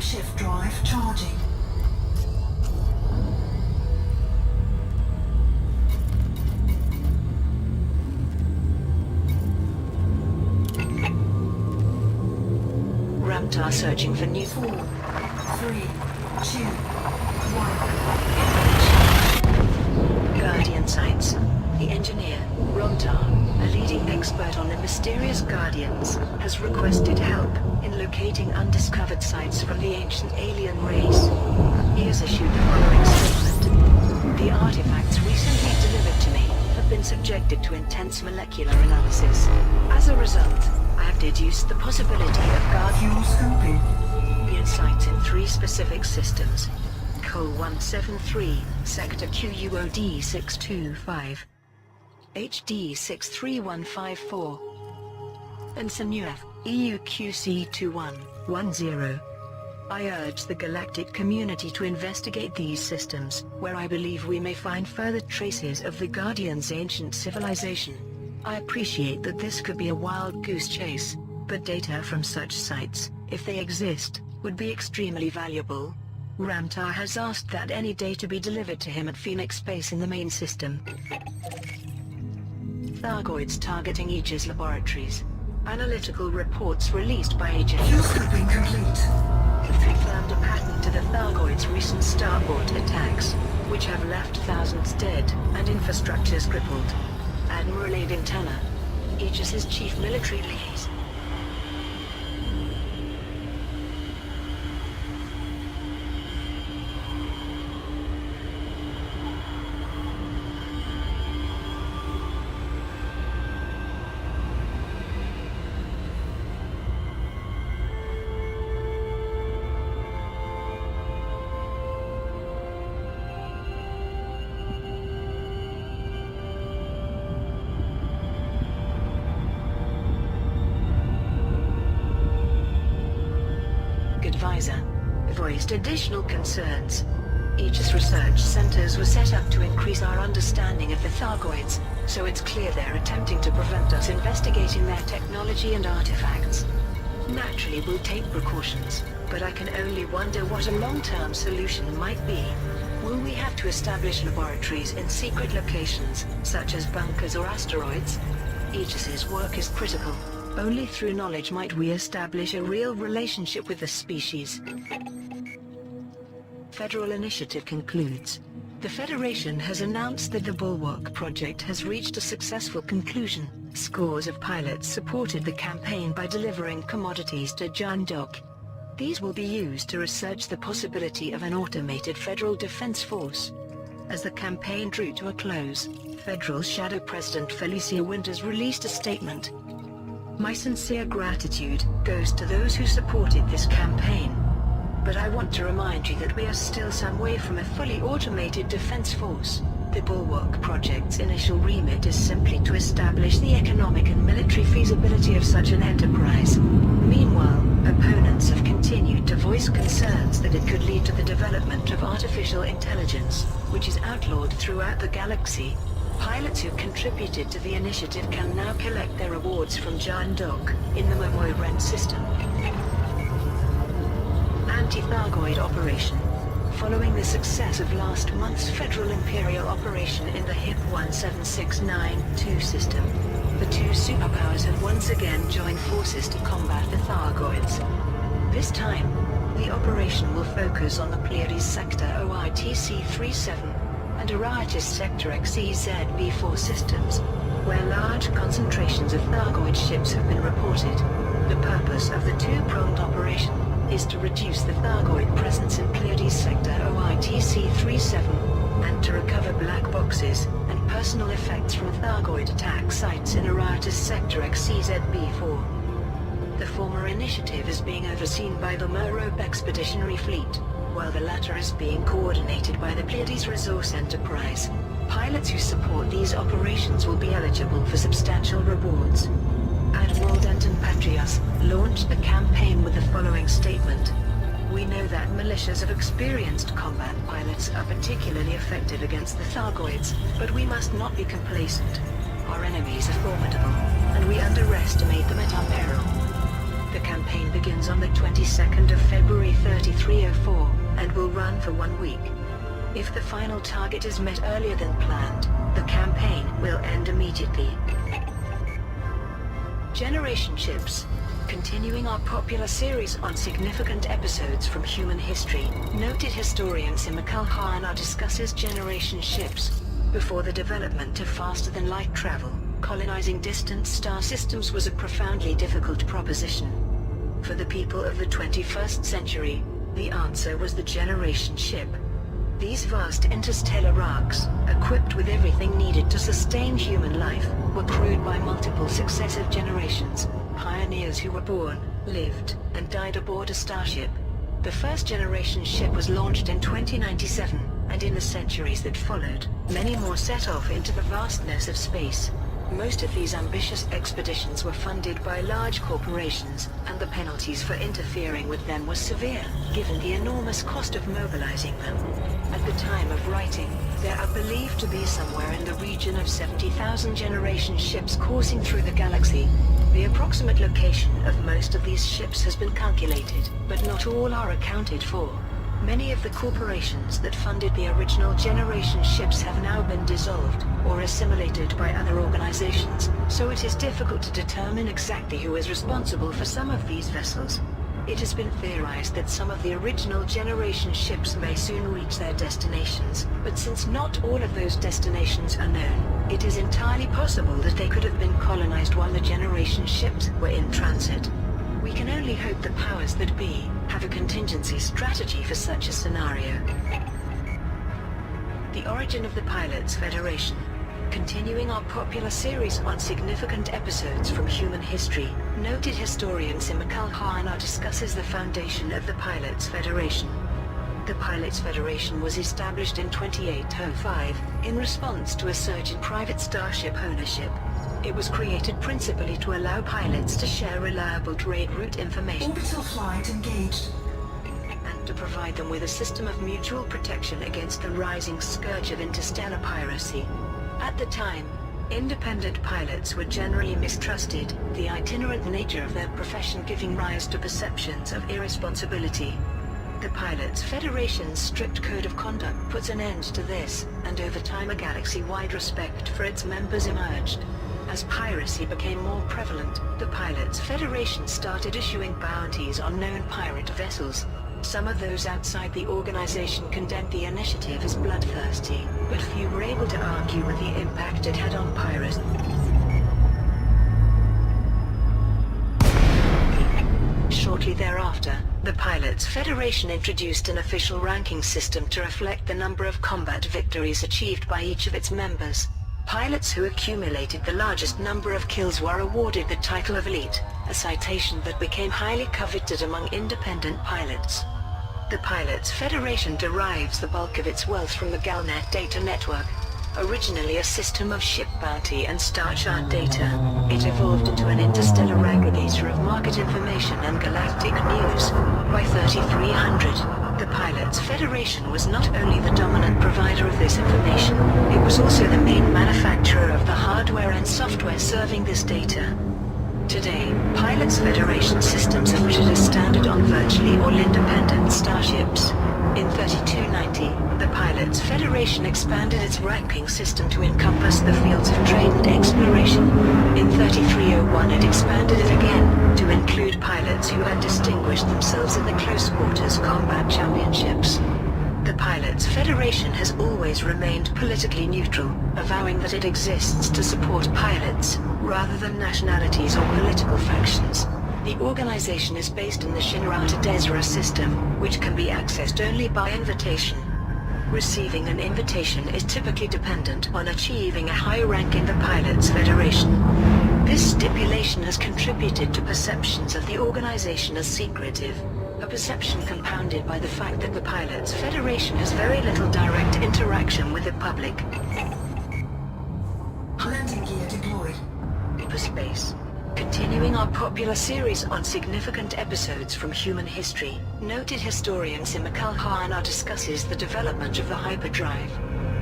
Frameshift drive charging. Ramtar searching for new... 4, 3, 2, 1. Guardian sites. The engineer, Ramtar, a leading expert on the mysterious Guardians, has requested help in locating undiscovered sites from the ancient alien race. He has issued the following statement. The artifacts recently delivered to me have been subjected to intense molecular analysis. As a result, I have deduced the possibility of Fuel scoping. Guardian sites in 3 specific systems. Col 173, Sector QUOD 625. HD 63154 and Sanuef, EUQC 2110. I urge the galactic community to investigate these systems, where I believe we may find further traces of the Guardian's ancient civilization. I appreciate that this could be a wild goose chase, but data from such sites, if they exist, would be extremely valuable. Ramtar has asked that any data be delivered to him at Phoenix Base in the main system. Thargoids targeting Aegis laboratories. Analytical reports released by Aegis Fuel scoping complete. have confirmed a pattern to the Thargoids' recent starboard attacks, which have left thousands dead and infrastructures crippled. Admiral Aiden Tanner, Aegis' chief military liaison. Advisor voiced additional concerns. Aegis research centers were set up to increase our understanding of the Thargoids, so it's clear they're attempting to prevent us investigating their technology and artifacts. Naturally, we'll take precautions, but I can only wonder what a long-term solution might be. Will we have to establish laboratories in secret locations, such as bunkers or asteroids? Aegis' work is critical. Only through knowledge might we establish a real relationship with the species. Federal initiative concludes. The Federation has announced that the Bulwark project has reached a successful conclusion. Scores of pilots supported the campaign by delivering commodities to Jandok. These will be used to research the possibility of an automated federal defense force. As the campaign drew to a close, Federal Shadow President Felicia Winters released a statement. My sincere gratitude goes to those who supported this campaign. But I want to remind you that we are still some way from a fully automated defense force. The Bulwark project's initial remit is simply to establish the economic and military feasibility of such an enterprise. Meanwhile, opponents have continued to voice concerns that it could lead to the development of artificial intelligence, which is outlawed throughout the galaxy. Pilots who contributed to the initiative can now collect their rewards from Jandok in the Momoy-Ren system. Anti-Thargoid operation. Following the success of last month's Federal Imperial operation in the HIP 17692 system, the 2 superpowers have once again joined forces to combat the Thargoids. This time, the operation will focus on the Pleiades Sector OITC-37 and Aratis Sector XEZ-B4 systems, where large concentrations of Thargoid ships have been reported. The purpose of the 2-pronged operation is to reduce the Thargoid presence in Pleiades Sector OITC-37 and to recover black boxes and personal effects from Thargoid attack sites in Aratis Sector XEZ-B4. The former initiative is being overseen by the Merope Expeditionary Fleet, while the latter is being coordinated by the Pleiades Resource Enterprise. Pilots who support these operations will be eligible for substantial rewards. Admiral Denton Patrias launched the campaign with the following statement. We know that militias of experienced combat pilots are particularly effective against the Thargoids, but we must not be complacent. Our enemies are formidable, and we underestimate them at our peril. The campaign campaign begins on the 22nd of February 3304, and will run for 1 week. If the final target is met earlier than planned, the campaign will end immediately. Generation Ships. Continuing our popular series on significant episodes from human history, noted historian Simikal Hana discusses generation ships. Before the development of faster-than-light travel, colonizing distant star systems was a profoundly difficult proposition. For the people of the 21st century, the answer was the generation ship. These vast interstellar arcs, equipped with everything needed to sustain human life, were crewed by multiple successive generations, pioneers who were born, lived, and died aboard a starship. The first generation ship was launched in 2097, and in the centuries that followed, many more set off into the vastness of space. Most of these ambitious expeditions were funded by large corporations, and the penalties for interfering with them were severe, given the enormous cost of mobilizing them. At the time of writing, there are believed to be somewhere in the region of 70,000 generation ships coursing through the galaxy. The approximate location of most of these ships has been calculated, but not all are accounted for. Many of the corporations that funded the original generation ships have now been dissolved, or assimilated by other organizations, so it is difficult to determine exactly who is responsible for some of these vessels. It has been theorized that some of the original generation ships may soon reach their destinations, but since not all of those destinations are known, it is entirely possible that they could have been colonized while the generation ships were in transit. We can only hope the powers that be have a contingency strategy for such a scenario. The origin of the Pilots Federation. Continuing our popular series on significant episodes from human history, noted historian Simikal Hana discusses the foundation of the Pilots Federation. The Pilots Federation was established in 2805 in response to a surge in private starship ownership. It was created principally to allow pilots to share reliable trade route information Orbital flight engaged. and to provide them with a system of mutual protection against the rising scourge of interstellar piracy. At the time, independent pilots were generally mistrusted, the itinerant nature of their profession giving rise to perceptions of irresponsibility. The Pilots Federation's strict code of conduct puts an end to this, and over time a galaxy-wide respect for its members emerged. As piracy became more prevalent, the Pilots Federation started issuing bounties on known pirate vessels. Some of those outside the organization condemned the initiative as bloodthirsty, but few were able to argue with the impact it had on piracy. Shortly thereafter, the Pilots Federation introduced an official ranking system to reflect the number of combat victories achieved by each of its members. Pilots who accumulated the largest number of kills were awarded the title of Elite, a citation that became highly coveted among independent pilots. The Pilots Federation derives the bulk of its wealth from the Galnet data network. Originally a system of ship bounty and star chart data, it evolved into an interstellar aggregator of market information and galactic news. By 3300, the Pilots Federation was not only the dominant provider of this information, it was also the main manufacturer of the hardware and software serving this data. Today, Pilots Federation systems are fitted as standard on virtually all independent starships. In 3290, the Pilots Federation expanded its ranking system to encompass the fields of trade and exploration. In 3301 it expanded it again, to include pilots who had distinguished themselves in the close quarters combat championships. The Pilots Federation has always remained politically neutral, avowing that it exists to support pilots, rather than nationalities or political factions. The organization is based in the Shinrata Desra system, which can be accessed only by invitation. Receiving an invitation is typically dependent on achieving a high rank in the Pilots Federation. This stipulation has contributed to perceptions of the organization as secretive, a perception compounded by the fact that the Pilots Federation has very little direct interaction with the public. Landing gear deployed. Hyperspace. Continuing our popular series on significant episodes from human history, noted historian Simikal Hana discusses the development of the hyperdrive.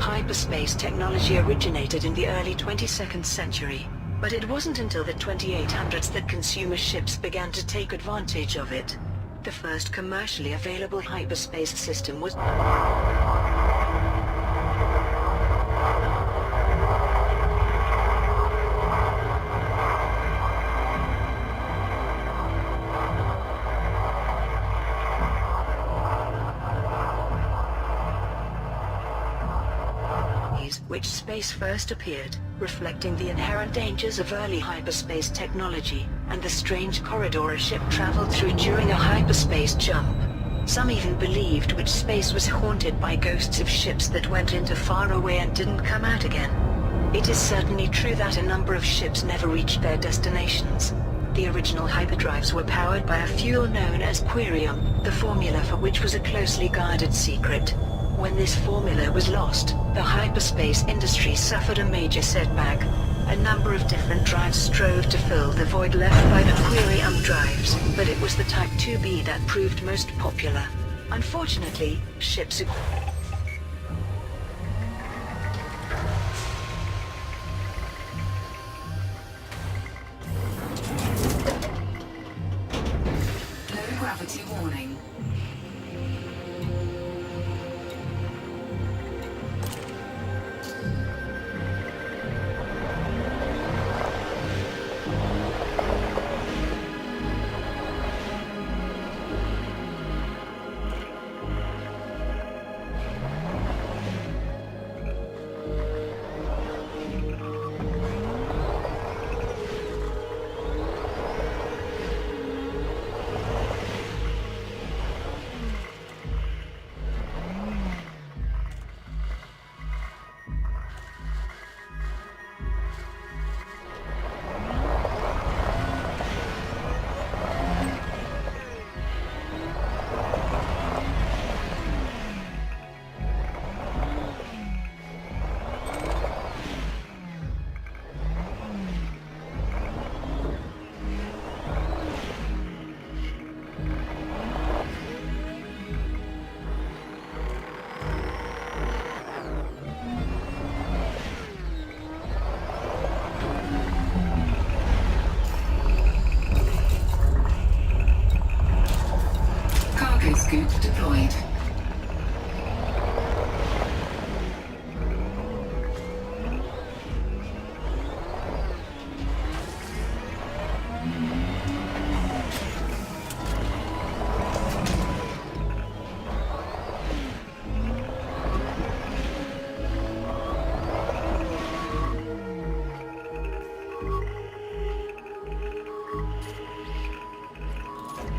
Hyperspace technology originated in the early 22nd century. But it wasn't until the 2800s that consumer ships began to take advantage of it. The first commercially available hyperspace system was which space first appeared, reflecting the inherent dangers of early hyperspace technology, and the strange corridor a ship traveled through during a hyperspace jump. Some even believed which space was haunted by ghosts of ships that went into far away and didn't come out again. It is certainly true that a number of ships never reached their destinations. The original hyperdrives were powered by a fuel known as Quirium, the formula for which was a closely guarded secret. When this formula was lost, the hyperspace industry suffered a major setback. A number of different drives strove to fill the void left by the Quirium drives, but it was the Type 2B that proved most popular. Unfortunately, ships Low gravity warning. Cargo scoop deployed.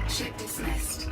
Ship dismissed.